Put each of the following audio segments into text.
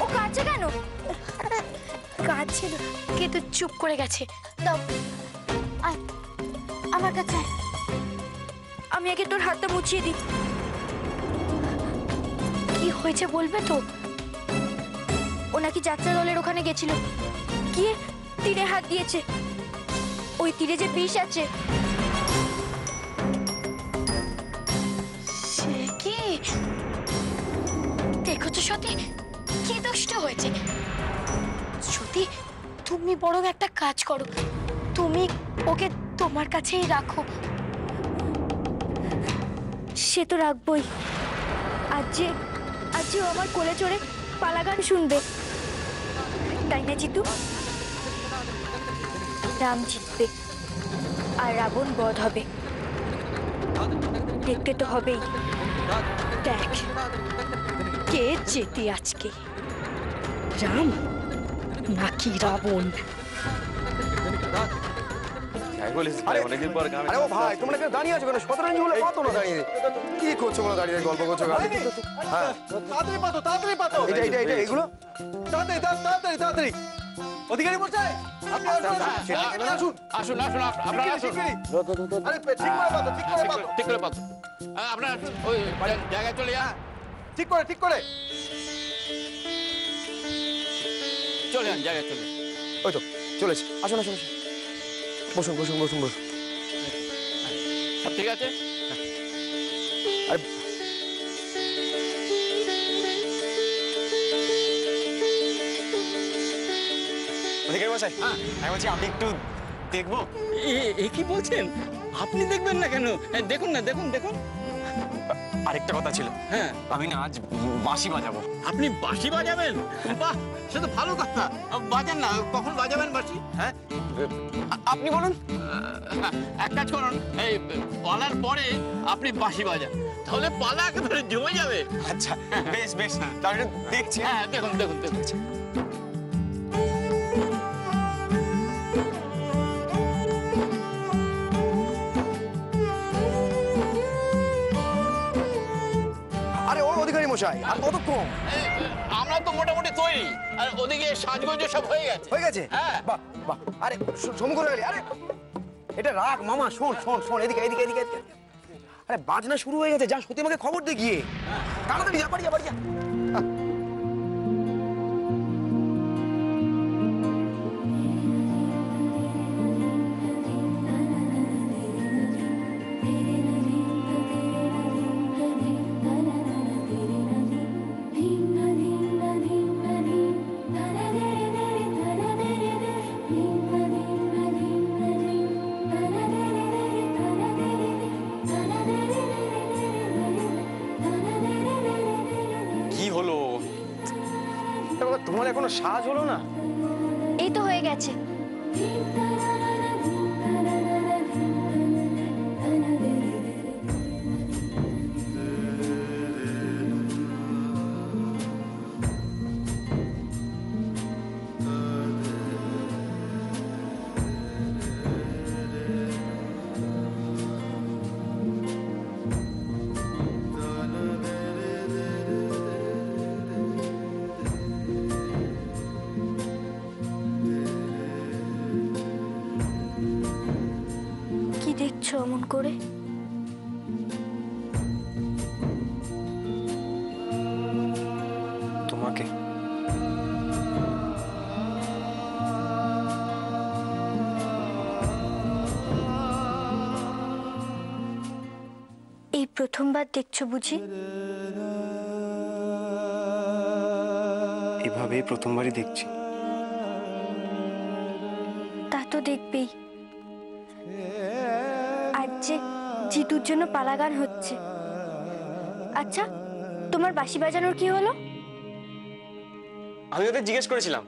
ও কাছে কেন? কাছে কে তো চুপ করে গেছে। দাও আয় আমার কাছে, আমি আগে তোর হাতটা মুছিয়ে দিই। কি হয়েছে বলবে তো? ও নাকি যাত্রা দলের ওখানে গেছিল, গিয়ে তীরে হাত দিয়েছে। ওই তীরে যে বিষ আছে। সে কি দেখছো সতী, কি দুষ্ট হয়েছে। সতী তুমি বরং একটা কাজ করো, তুমি ওকে তোমার কাছেই রাখো। সে তো রাখবই, আজ যে ও আমার কোলে চড়ে পালা গান শুনবে, তাই না জিতু? রাম জিতবে আর রাবণ বধ হবে, দেখতে তো হবেই। দেখ কে জেতে আজকে, রাম নাকি রাবণ। অনেকদিন পর আরে ও ভাই তোমরা কেন দাঁড়িয়ে আছো কেন? শতরঞ্জি হলে পাতো না দাঁড়িয়ে, কি করছো তোমরা দাঁড়িয়ে গল্প করছো? হ্যাঁ তাড়াতাড়ি পাতো, তাড়াতাড়ি পাতো। এটা এগুলো তাড়াতাড়ি তাড়াতাড়ি তাড়াতাড়ি। অধিকারী মশাই আপনি আসুন আসুন আসুন আপনারা আসুন। আরে ঠিক করে পাতো, ঠিক করে পাতো, ঠিক করে পাতো। আপনারা ওই জায়গায় চলে যান, ঠিক করে ঠিক করে চলে যান, জায়গায় চলে। ওই তো চলেছে, আসুন আসুন আসুন, বসুন বসুন বসুন বসুন। ঠিক আছে। আমি বলছি আমি একটু দেখবো। এ কি বলছেন? আপনি দেখবেন না কেন? দেখুন না, দেখুন দেখুন। আরেকটা কথা ছিল, হ্যাঁ আমি না আজ বাঁশি বাজাবো। আপনি বাঁশি বাজাবেন? বাহ, সে তো ভালো কথা। বাজান না, কখন বাজাবেন বাঁশি? হ্যাঁ আপনি বলুন। এক কাজ করুন, এই পালার পরে আপনি বাঁশি বাজান, তাহলে পালা একেবারে জমে যাবে। আচ্ছা বেশ বেশ, তাহলে দেখছি। হ্যাঁ দেখুন দেখুন দেখুন। আরে ও অধিকারী মশাই আর কতক্ষণ? আমরা তো মোটামুটি তৈরি, আর ওদিকে সাজগোজ সব হয়ে গেছে। হয়ে গেছে? হ্যাঁ বাহ বাহ। আরে সমু করে গেলি। আরে এটা রাখ মামা, শোন শোন শোন, এদিকে এদিকে এদিকে এদিকে। আরে বাজনা শুরু হয়ে গেছে, যা সত্যি আমাকে খবর দে গিয়ে, তাড়াতাড়ি যা, বাড়ি যা বাড়ি যা। তোমার এখনো সাজ হলো না? এই তো হয়ে গেছে। দেখছো অমন করে? তোমাকে। এই প্রথমবার দেখছো বুঝি? এভাবেই প্রথমবারই দেখছি। তা তো দেখবেই, আজ যে জিতুর জন্য পালা গান হচ্ছে। আচ্ছা তোমার বাঁশি বাজানোর কি হলো? আমি ওদের জিজ্ঞেস করেছিলাম,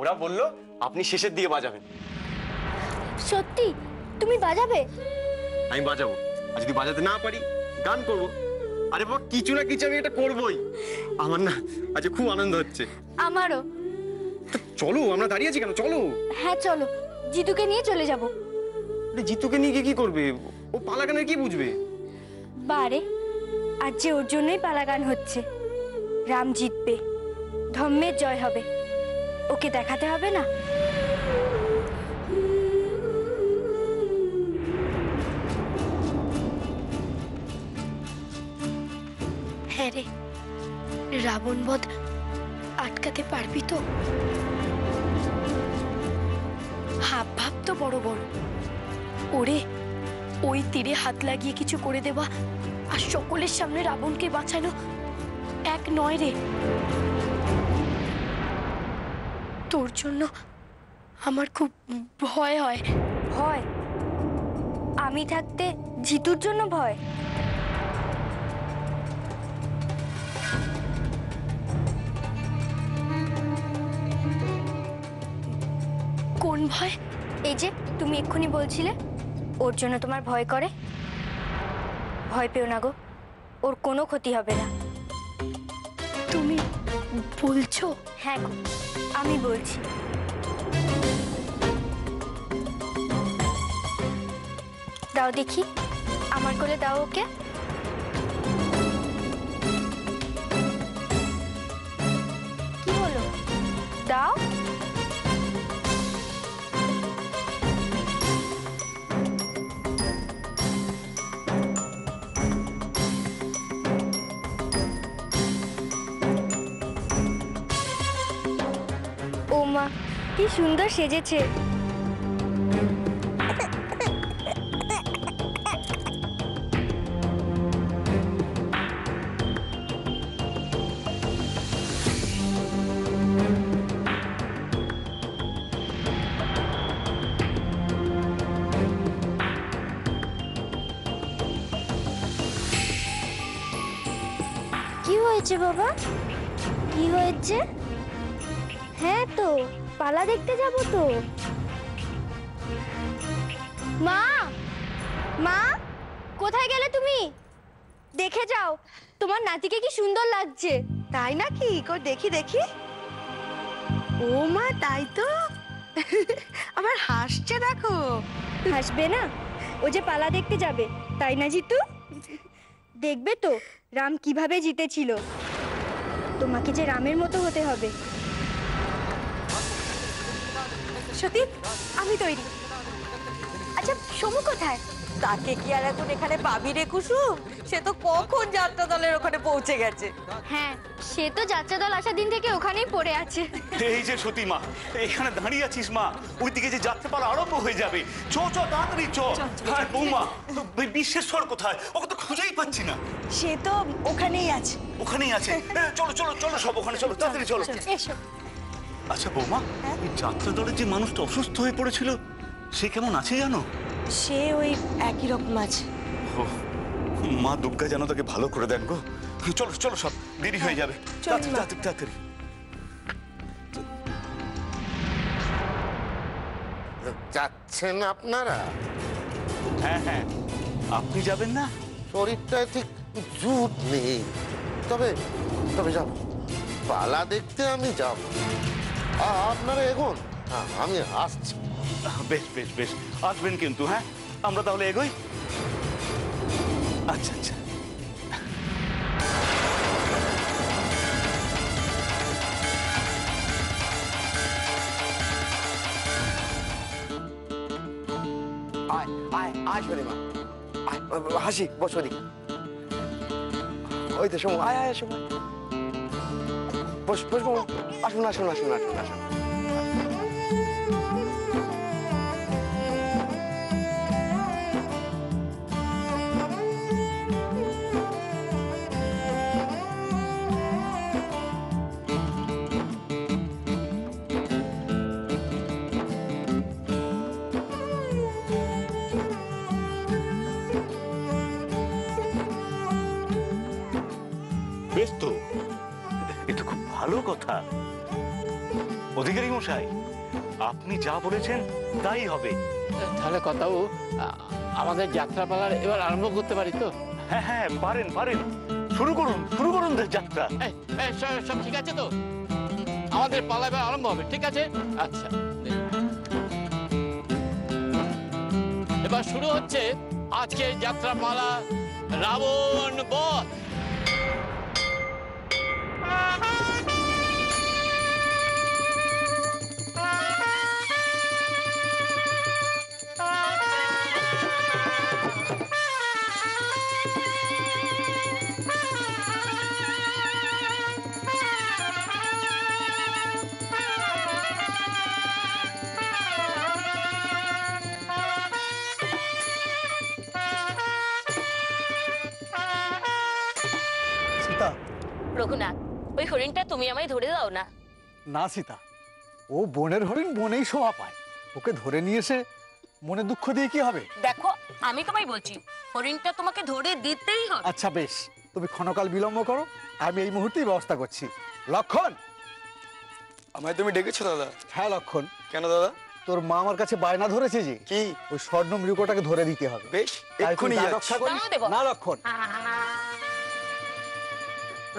ওরা বলল আপনি শেষের দিকে বাজাবেন। সত্যি তুমি বাজাবে? আমি বাজাবো, আর যদি বাজাতে না পারি গান করব। আরে বাবা কিছু না কিছু আমি এটা করবই। আমার না আজ খুব আনন্দ হচ্ছে। আমারও। চলো, আমরা দাঁড়িয়ে আছি কেন, চলো। হ্যাঁ চলো, জিতুকে নিয়ে চলে যাব। আপনি জিতুকে নিয়ে গিয়ে কি করবে? ও পালা গানের কি বুঝবে? বারে আজ যে ওর জন্যই পালাগান হচ্ছে। রাম জিতবে, ধর্মের জয় হবে, ওকে দেখাতে হবে না? হ্যাঁ রে, রাবণ বধ আটকাতে পারবি তো? হাব ভাব তো বড় বড়। ওরে, ওই তীরে হাত লাগিয়ে কিছু করে দেওয়া আর সকলের সামনে রাবণকে বাঁচানো এক নয় রে। তোর জন্য আমার খুব ভয় হয়। ভয়? আমি থাকতে জিতুর জন্য ভয়? কোন ভয়? এই যে তুমি এক্ষুনি বলছিলে ওর জন্য তোমার ভয় করে। ভয় পেও না গো, ওর কোনো ক্ষতি হবে না। তুমি বলছো? হ্যাঁ গো, আমি বলছি। দাও দেখি, আমার কোলে দাও ওকে। কি হলো, দাও। ও মা, কি সুন্দর সেজেছে। কি হয়েছে বাবা, কি হয়েছে? হ্যাঁ তো, পালা দেখতে যাব তো। মা, মা, কোথায় গেলে তুমি? দেখে যাও, তোমার নাতিকে কি সুন্দর লাগছে। তাই নাকি? দেখি দেখি। ও মা, তাই তো। আবার হাসছে দেখো। হাসবে না? ও যে পালা দেখতে যাবে, তাই না জিতু? দেখবে তো রাম কিভাবে জিতেছিল। তোমাকে যে রামের মতো হতে হবে। সত্যি আমি তৈরি। আচ্ছা, সমু কোথায়? তাকে কি আর এখন এখানে পাবি রে কুসুম? সে তো কখন যাত্রা দলের ওখানে পৌঁছে গেছে। হ্যাঁ, সে তো যাত্রা দল আসার দিন থেকে ওখানেই পড়ে আছে। এই যে সতী মা, এখানে দাঁড়িয়ে আছিস মা? ওইদিকে যে যাত্রাপালা আরম্ভ হয়ে যাবে। চ চ, তাড়াতাড়ি চ। হ্যাঁ বৌমা, ওই বিশ্বেশ্বর কোথায়? ওকে তো খুঁজেই পাচ্ছি না। সে তো ওখানেই আছে। ওখানেই আছে। চলো চলো চলো, সব ওখানে চলো, তাড়াতাড়ি চলো। এসো। আচ্ছা বৌমা, এই যাত্রা দলের যে মানুষটা অসুস্থ হয়ে পড়েছিল, সে কেমন আছে জানো? সে ওই একই রকম আছে। ও, মা দুর্গা যেন তাকে ভালো করে দেন গো। চলো চলো, সব দেরি হয়ে যাবে। তাড়াতাড়ি তাড়াতাড়ি তাড়াতাড়ি। যাচ্ছেন আপনারা? হ্যাঁ হ্যাঁ, আপনি যাবেন না? শরীরটা ঠিক জুত নেই, তবে তবে যাব, পালা দেখতে আমি যাব। আপনারা এগোন, আমি আসছি। বেশ বেশ বেশ, আসবেন কিন্তু। হ্যাঁ, আমরা তাহলে এগোই। আচ্ছা আচ্ছা। আয় আয় আয় শনিমা, আয় হাসি, বস ওদিকে। ওই তো সময়, আয় আয় সময়, বস বস বস। আসুন আসুন আসুন আসুন আসুন। বেশ তো, এটা খুব ভালো কথা। অধিকারী মশাই, আপনি যা বলেছেন তাই হবে। তাহলে কথাও আমাদের যাত্রাপালার এবার আরম্ভ করতে পারি তো? হ্যাঁ হ্যাঁ, পারেন পারেন, শুরু করুন যাত্রা। সব ঠিক আছে তো? আমাদের পালা এবার আরম্ভ হবে, ঠিক আছে? আচ্ছা, এবার শুরু হচ্ছে আজকের যাত্রাপালা রাবণ বধ। সীতা, রঘুনাথ, ওই হরিণটা তুমি আমায় ধরে দাও না। না সীতা, ও বনের হরিণ বনেই শোভা পায়। ওকে ধরে নিয়ে এসে মনে দুঃখ দিয়ে কি হবে? দেখো, আমি তোমায় বলছি, হরিণটা তোমাকে ধরে দিতেই হবে। আচ্ছা বেশ, তুমি ক্ষণকাল বিলম্ব করো, আমি এই মুহূর্তেই ব্যবস্থা করছি। লক্ষণ! আমায় তুমি ডেকেছো দাদা? হ্যাঁ লক্ষণ। কেন দাদা? তোর মা আমার কাছে বায়না ধরেছে যে কি? ওই স্বর্ণ মৃগটাকে ধরে দিতে হবে। বেশ, তাই তুই এক্ষুনি তা যাচ্ছি। রক্ষা করিস। দাঁড়াও দেবো। না লক্ষণ।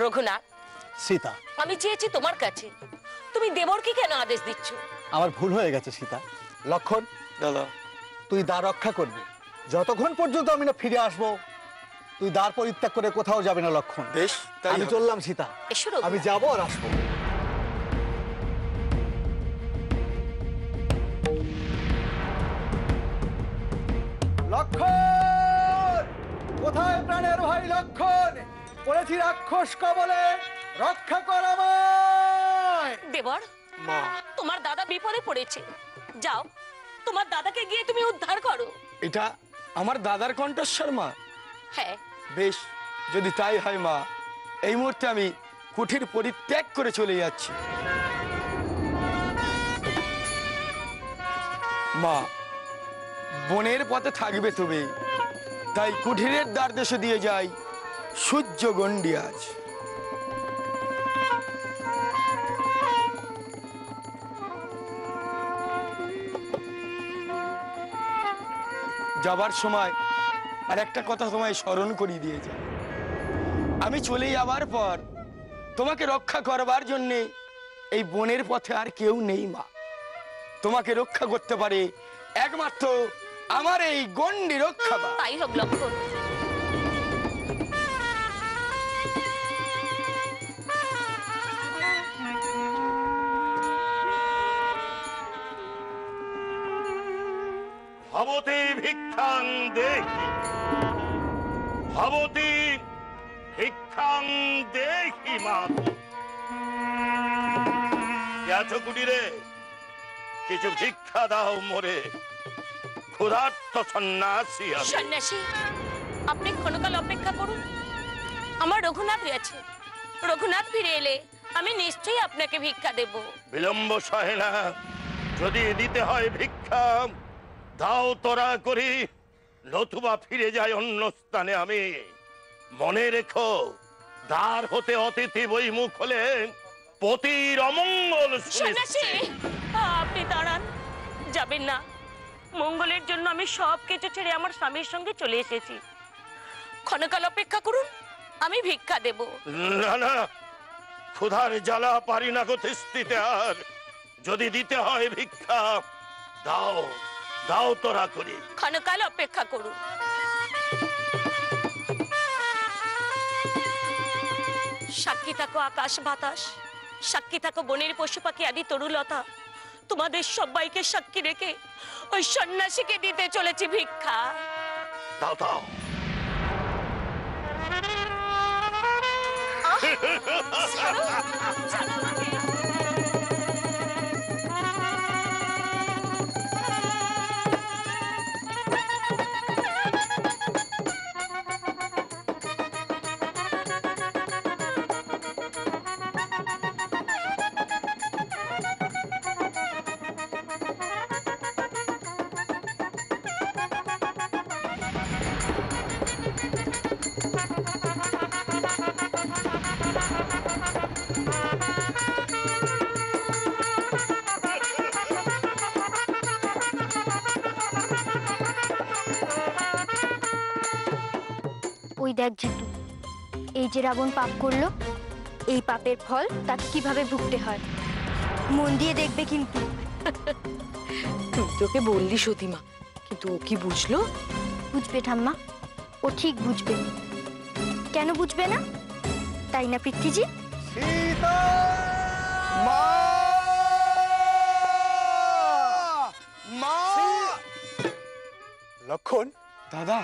রঘুনাথ, সীতা, আমি চেয়েছি তোমার কাছে, তুমি দেবরকে কেন আদেশ দিচ্ছ? আমার ভুল হয়ে গেছে সীতা। লক্ষণ, দাদা তুই দ্বার রক্ষা করবি যতক্ষণ পর্যন্ত আমি না ফিরে আসবো। তুই দ্বার পরিত্যাগ করে কোথাও যাবে না লক্ষণ। বেশ, তাই আমি হবে। চললাম সীতা, এসো রঘুনাথ। আমি যাবো আর আসবো। লক্ষণ! কোথায় প্রাণের ভাই লক্ষণ? পড়েছি রাক্ষস কবলে, রক্ষা কর আমায়। দেবর, মা, তোমার দাদা বিপদে পড়েছে, যাও তোমার দাদাকে গিয়ে তুমি উদ্ধার করো। এটা আমার দাদার কণ্ঠস্বর মা? হ্যাঁ, বেশ, যদি তাই হয় মা, এই মুহূর্তে আমি কুঠির পরিত্যাগ করে চলে যাচ্ছি। মা, বনের পথে থাকবে তুমি, তাই কুঠিরের দ্বার দেশে দিয়ে যাই সূর্য গণ্ডি আজ। যাবার সময় আর একটা কথা তোমায় স্মরণ করিয়ে দিয়ে যায়। আমি চলে যাবার পর তোমাকে রক্ষা করবার জন্যে এই বনের পথে আর কেউ নেই মা। তোমাকে রক্ষা করতে পারে একমাত্র আমার এই গণ্ডি রক্ষা বা। তাই হোক লক্ষণ। ভবতি ভিক্ষাং দেহি, ভবতি ভিক্ষাং দেহি মাতু। আছো কুটিরে, কিছু ভিক্ষা দাও মোরে, ক্ষুধার্ত সন্ন্যাসী আমি। সন্ন্যাসী, আপনি ক্ষণকাল অপেক্ষা করুন, আমার রঘুনাথ গেছে, রঘুনাথ ফিরে এলে আমি নিশ্চয়ই আপনাকে ভিক্ষা দেব। বিলম্ব সহে না, যদি দিতে হয় ভিক্ষা দাও তোরা করি, নতুবা ফিরে যায় অন্য স্থানে আমি। মনে রেখো, দ্বার হতে অতিথি বই মুখ হলে পতির অমঙ্গল সন্ন্যাসী, সুনিশ্চিত। আপনি দাঁড়ান, যাবেন না। মঙ্গলের জন্য আমি সব কিছু ছেড়ে আমার স্বামীর সঙ্গে চলে এসেছি, ক্ষণকাল অপেক্ষা করুন, আমি ভিক্ষা দেব। না না, ক্ষুধার জ্বালা পারি না গো তিস্তিতে আর। যদি দিতে হয় ভিক্ষা দাও, দাও তোরা করি। ক্ষণকাল অপেক্ষা করুন। সাক্ষী থাকো আকাশ বাতাস, সাক্ষী থাকো বনের পশু পাখি আদি তরুলতা, তোমাদের সবাইকে সাক্ষী রেখে ওই সন্ন্যাসীকে দিতে চলেছি ভিক্ষা। দাও দাও। ছাড়ো, ছাড়ো আমাকে। ওই দেখ জিতু, এই যে রাবণ পাপ করলো, এই পাপের ফল তাকে কিভাবে ভুগতে হয় মন দিয়ে দেখবে কিন্তু। তুই তোকে বললি সতীমা, কিন্তু ও কি বুঝলো? বুঝবে ঠাম্মা, ও ঠিক বুঝবে। কেন বুঝবে না? তাই না পিতৃজি? সীতা মা মা লক্ষণ দাদা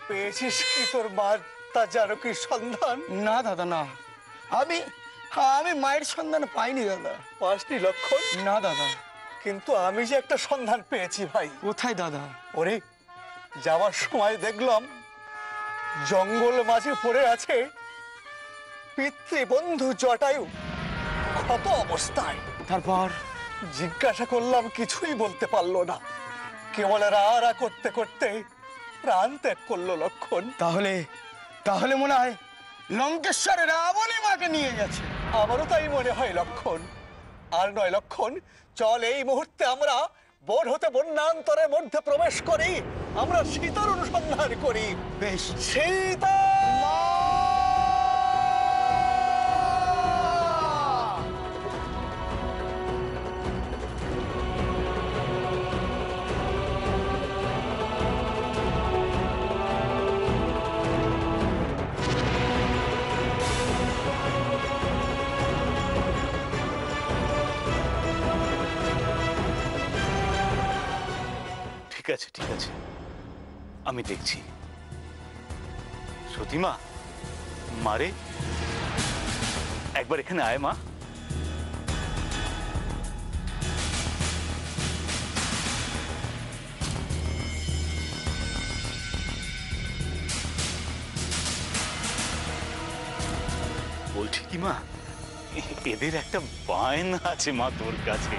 পেয়েছিস কি তোর মার তা জানকীর সন্ধান? না দাদা না, আমি আমি মায়ের সন্ধান পাইনি দাদা। পাঁচটি লক্ষণ? না দাদা। কিন্তু আমি যে একটা সন্ধান পেয়েছি ভাই। কোথায় দাদা? ওরে যাওয়ার সময় দেখলাম জঙ্গল মাঝে পড়ে আছে পিতৃবন্ধু জটায়ু, ক্ষত অবস্থায়। তারপর? জিজ্ঞাসা করলাম, কিছুই বলতে পারলো না, কেবল রা করতে করতে প্রাণ ত্যাগ করলো লক্ষণ। তাহলে তাহলে মনে হয় লঙ্কেশ্বরে রাবণী মাকে নিয়ে গেছে। আমারও তাই মনে হয় লক্ষণ। আর নয় লক্ষণ, চল এই মুহূর্তে আমরা বন হতে বন্যান্তরের মধ্যে প্রবেশ করি, আমরা সীতার অনুসন্ধান করি। বেশ। সীতা ঠিক আছে, আমি দেখছি। সতীমা, মারে একবার এখানে আয় মা। বলছি কি মা, এদের একটা বায়না আছে মা তোর কাছে।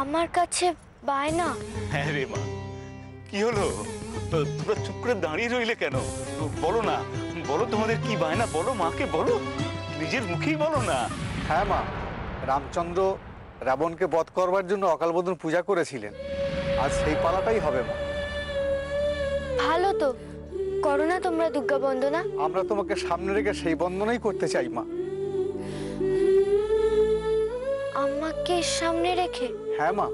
আমার কাছে বায়না? হ্যাঁ রে মা। কি হলো, তোমরা চুপ করে দাঁড়িয়ে রইলে কেন? বলো না, বলো তোমাদের কি বায়না, বলো মাকে, বলো, নিজের মুখেই বলো না। হ্যাঁ মা, রামচন্দ্র রাবণকে বধ করবার জন্য অকালবোধন পূজা করেছিলেন, আজ সেই পালাটাই হবে মা। ভালো তো, করো না তোমরা দুর্গা বন্দনা। আমরা তোমাকে সামনে রেখে সেই বন্দনাই করতে চাই মা। আমাকে সামনে রেখে? হ্যাঁ মা।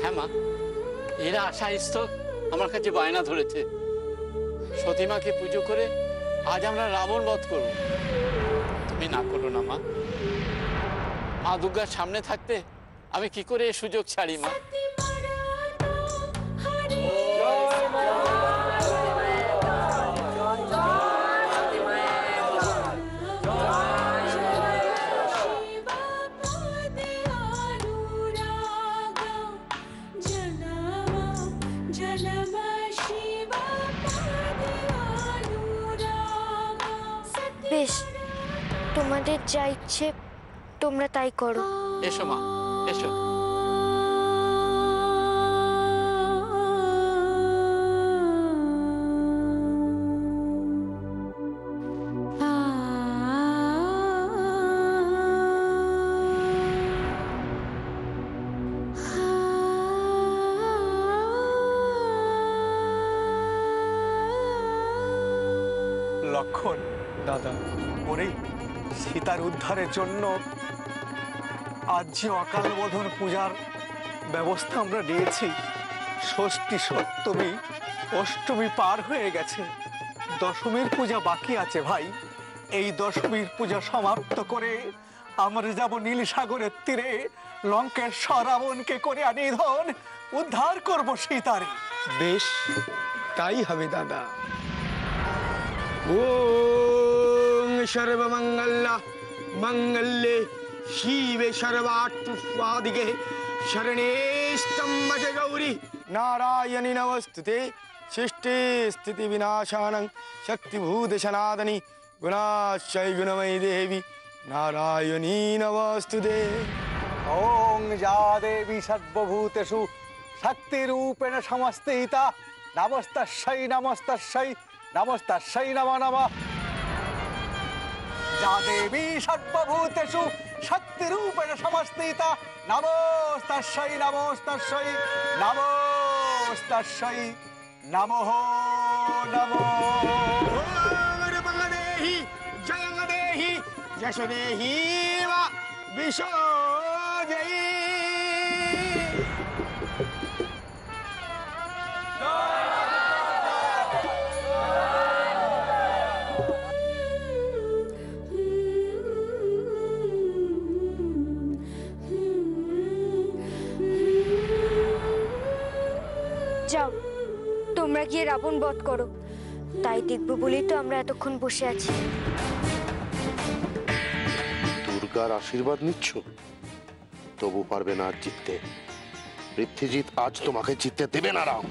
হ্যাঁ মা, এরা আশাইস্ত আমার কাছে বায়না ধরেছে, সতীমাকে পুজো করে আজ আমরা রাবণ বধ করব। তুমি না করো না মা, মা দুর্গার সামনে থাকতে আমি কি করে এই সুযোগ ছাড়ি মা। বেশ, তোমাদের যা ইচ্ছে তোমরা তাই করো। এসো মা, এসো। লক্ষণ দাদা, ওরে সীতার উদ্ধারের জন্য আজ যে অকাল বোধন পূজার ব্যবস্থা আমরা নিয়েছি, ষষ্ঠী সপ্তমী অষ্টমী পার হয়ে গেছে, দশমীর পূজা বাকি আছে ভাই। এই দশমীর পূজা সমাপ্ত করে আমরা যাব নীল সাগরের তীরে, লঙ্কেশ্বর রাবণকে করে আনি ধন উদ্ধার করব সীতারে। বেশ, তাই হবে দাদা। ওম সর্বমঙ্গল মঙ্গলে শিবে সর্বার্থসাধিকে শরণে স্তম্ভে গৌরী নারায়ণী নমস্তুতে। সৃষ্টি স্থিতি বিনাশানং শক্তিভূত সনাতনী গুণাশ্রয় গুণময়ী দেবী নারায়ণী নমস্তুতে। ওং যা দেবী সর্বভূতেষু শক্তিরূপেণ সমস্তিতা নমস্তস্যৈ নমস্তস্যৈ নমস্তস্যৈ নমো নমঃ। যা দেবী সর্বভূতেষু শক্তিরূপেণ সমস্তিতা নমস্তস্যৈ নমস্তস্যৈ নমস্তস্যৈ নমঃ নমঃ। দেহি জয় দেহি যশ দেহি বিশ্বজয়ী। যাও, তোমরা গিয়ে রাবণ বধ করো। তাই দেখবো বলেই তো আমরা এতক্ষণ বসে আছি। দুর্গার আশীর্বাদ নিচ্ছ, তবু পারবে না আর জিততে। পৃথ্বীজিৎ আজ তোমাকে জিততে দেবে না রাম।